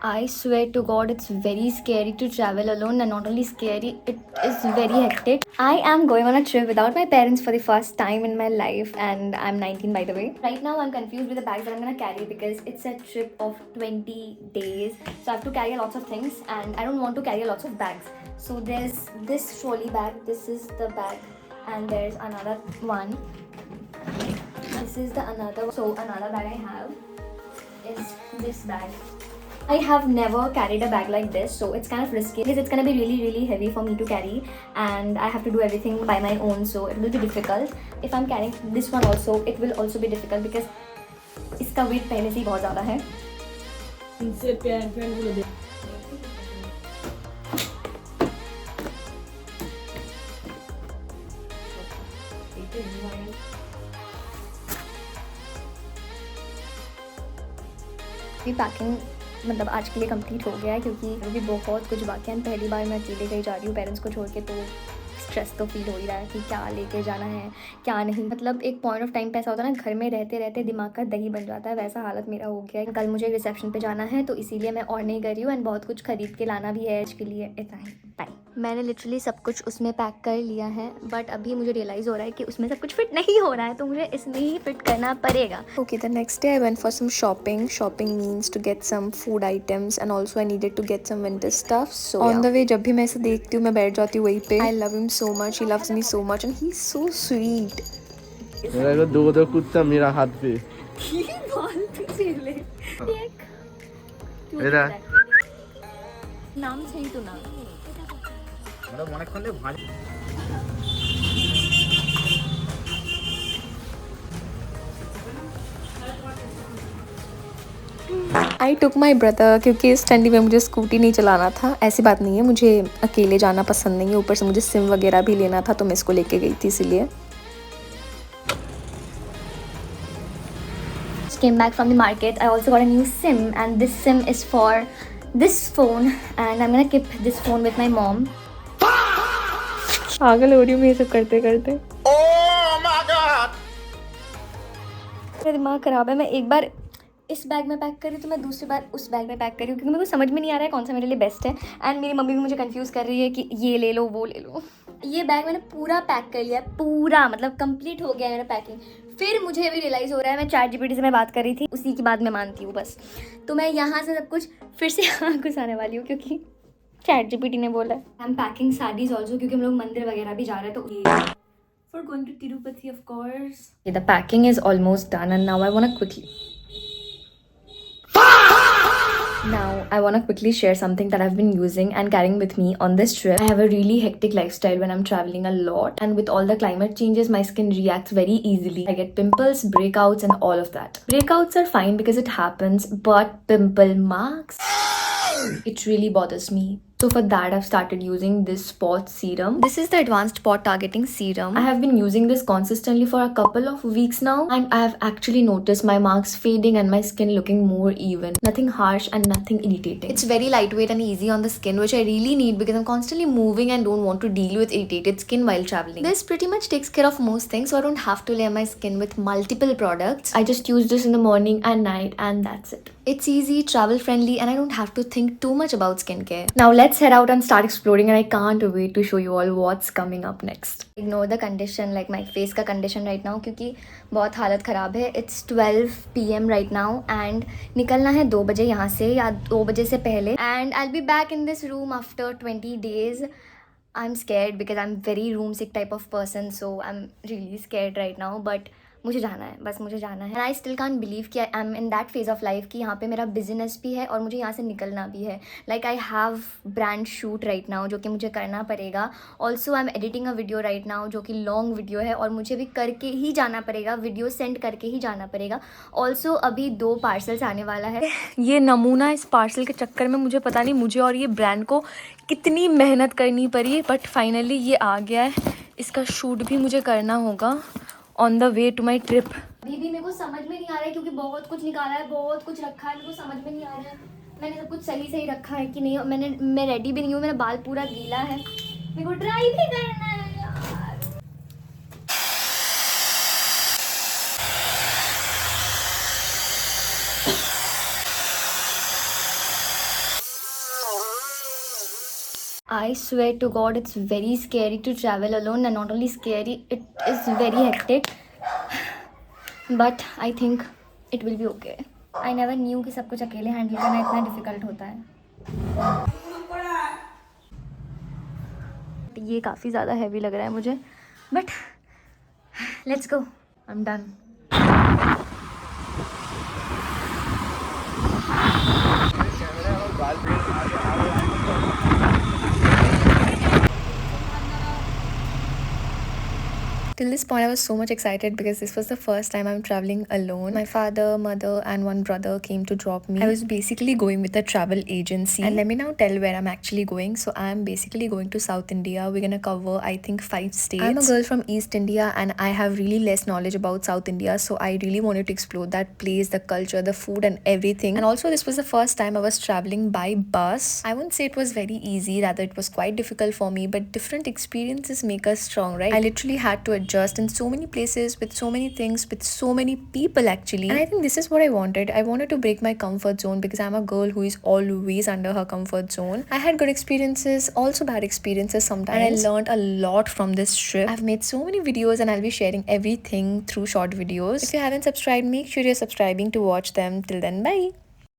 I swear to God, it's very scary to travel alone, and not only scary, it is very hectic. I am going on a trip without my parents for the first time in my life, and I'm 19 by the way. Right now, I'm confused with the bags that I'm gonna carry because it's a trip of 20 days, so I have to carry lots of things, and I don't want to carry lots of bags. So there's this trolley bag, this is the bag, and there's another one. This is the another. So another bag I have is this bag. I have never carried a bag like this, so it's kind of risky because it's gonna be really heavy for me to carry, and I have to do everything by my own, so it will be difficult. If I'm carrying this one also, it will also be difficult because इसका weight पहले से ही बहुत ज़्यादा है. इनसे pan बोलो दे. Packing मतलब आज के लिए कंप्लीट हो गया है क्योंकि अभी बहुत कुछ बाकी है. पहली बार मैं अकेले कहीं जा रही हूँ पेरेंट्स को छोड़ के, तो स्ट्रेस तो फील हो ही रहा है कि क्या लेके जाना है क्या नहीं. मतलब एक पॉइंट ऑफ टाइम पे ऐसा होता है ना, घर में रहते रहते दिमाग का दही बन जाता है, वैसा हालत मेरा हो गया है. कल मुझे रिसेप्शन पे जाना है तो इसीलिए मैं और नहीं कर रही हूँ, एंड बहुत कुछ खरीद के लाना भी है आज के लिए. इतना ही, बाय. मैंने लिटरली सब कुछ उसमें पैक कर लिया है, बट अभी मुझे रियलाइज़ हो रहा है कि उसमें सब कुछ फिट नहीं हो रहा है, तो मुझे इसमें ही फिट करना पड़ेगा. Okay, the next day I went for some shopping. Shopping means to get some food items and also I needed to get some winter stuff. So on the way जब भी मैं इसे देखती हूँ मैं बैठ जाती हूँ वहीं पे. I love him so much. He loves me so much and he's so sweet. मेरा दो दो कुत्ता मेरा हाथ पे. मेरा नाम सही तो ना. मतलब অনেকক্ষণ ধরে ভারী. I took my brother क्योंकि इस ठंडी में मुझे स्कूटी नहीं चलाना था. ऐसी बात नहीं है, मुझे अकेले जाना पसंद नहीं है, ऊपर से मुझे सिम वगैरह भी लेना था तो मैं इसको लेके गई थी इसीलिए. Came back from the market. I also got a new SIM, and this SIM is for this phone, and I'm gonna keep this phone with my mom. पागल हो रही हूँ मैं ये सब करते करते. मेरा दिमाग खराब है. मैं एक बार इस बैग में पैक कर रही हूँ तो मैं दूसरी बार उस बैग में पैक कर रही हूँ क्योंकि मेरे को समझ में नहीं आ रहा है कौन सा मेरे लिए बेस्ट है. एंड मेरी मम्मी भी मुझे कंफ्यूज कर रही है कि ये ले लो वो ले लो. ये बैग मैंने पूरा पैक कर लिया, पूरा मतलब कंप्लीट हो गया है मेरा पैकिंग. फिर मुझे अभी रियलाइज़ हो रहा है, मैं ChatGPT से मैं बात कर रही थी, उसी की बात मैं मानती हूँ बस. तो मैं यहाँ से सब कुछ फिर से यहाँ घुसाने वाली हूँ क्योंकि ChatGPT ने बोला है. I am packing saris also क्योंकि हम लोग मंदिर वगैरह भी जा रहे हैं, तो for going to Tirupati of course. Okay, the packing is almost done and now I want to quickly share something that I've been using and carrying with me on this trip. I have a really hectic lifestyle when I'm traveling a lot, and with all the climate changes my skin reacts very easily. I get pimples, breakouts and all of that. Breakouts are fine because it happens, but pimple marks, it really bothers me. So for that I've started using this spot serum. This is the advanced spot targeting serum. I have been using this consistently for a couple of weeks now, and I have actually noticed my marks fading and my skin looking more even. Nothing harsh and nothing irritating. It's very lightweight and easy on the skin, which I really need because I'm constantly moving and don't want to deal with irritated skin while traveling. This pretty much takes care of most things, so I don't have to layer my skin with multiple products. I just use this in the morning and night and that's it. It's easy, travel friendly, and I don't have to think too much about skincare. Now let's head out and start exploring, and I can't wait to show you all what's coming up next. Ignore the condition, like my face का condition right now क्योंकि बहुत हालत ख़राब है. It's 12 PM right now and निकलना है 2 बजे यहाँ से या 2 बजे से पहले. And I'll be back in this room after 20 days. I'm scared because I'm very room sick type of person, so I'm really scared right now, but मुझे जाना है, बस मुझे जाना है. And I still can't believe कि I am in that phase of life कि यहाँ पे मेरा बिजनेस भी है और मुझे यहाँ से निकलना भी है. Like I have brand shoot right now जो कि मुझे करना पड़ेगा. Also I am editing a video right now जो कि लॉन्ग वीडियो है और मुझे भी करके ही जाना पड़ेगा, वीडियो सेंड करके ही जाना पड़ेगा. ऑल्सो अभी 2 पार्सल्स आने वाला है. ये नमूना इस पार्सल के चक्कर में मुझे पता नहीं मुझे और ये ब्रांड को कितनी मेहनत करनी पड़ी, बट फाइनली ये आ गया है. इसका शूट भी मुझे करना होगा on the way to my trip. अभी भी मेरे को समझ में नहीं आ रहा है क्योंकि बहुत कुछ निकाला है, बहुत कुछ रखा है, मेरे को समझ में नहीं आ रहा है मैंने सब कुछ सही रखा है कि नहीं. मैं रेडी भी नहीं हूँ, मेरा बाल पूरा गीला है, मेरे को ड्राई भी करना है यार. I swear to God, it's very scary to travel alone, and not only scary, it is very hectic. But I think it will be okay. I never knew कि सब कुछ अकेले हैंडल करना इतना डिफिकल्ट होता है. ये काफ़ी ज़्यादा हैवी लग रहा है मुझे, but let's go, I am done. Till this point, I was so much excited because this was the first time I'm traveling alone. My father, mother, and one brother came to drop me. I was basically going with a travel agency. And let me now tell where I'm actually going. So I'm basically going to South India. We're gonna cover, I think, 5 states. I'm a girl from East India and I have really less knowledge about South India. So I really wanted to explore that place, the culture, the food, and everything. And also, this was the first time I was traveling by bus. I wouldn't say it was very easy, rather, it was quite difficult for me. But different experiences make us strong, right? I literally had to adjust in so many places, with so many things, with so many people actually. And I think this is what I wanted. I wanted to break my comfort zone because I'm a girl who is always under her comfort zone. I had good experiences, also bad experiences sometimes. And I learned a lot from this trip. I've made so many videos and I'll be sharing everything through short videos. If you haven't subscribed, make sure you're subscribing to watch them. Till then, bye.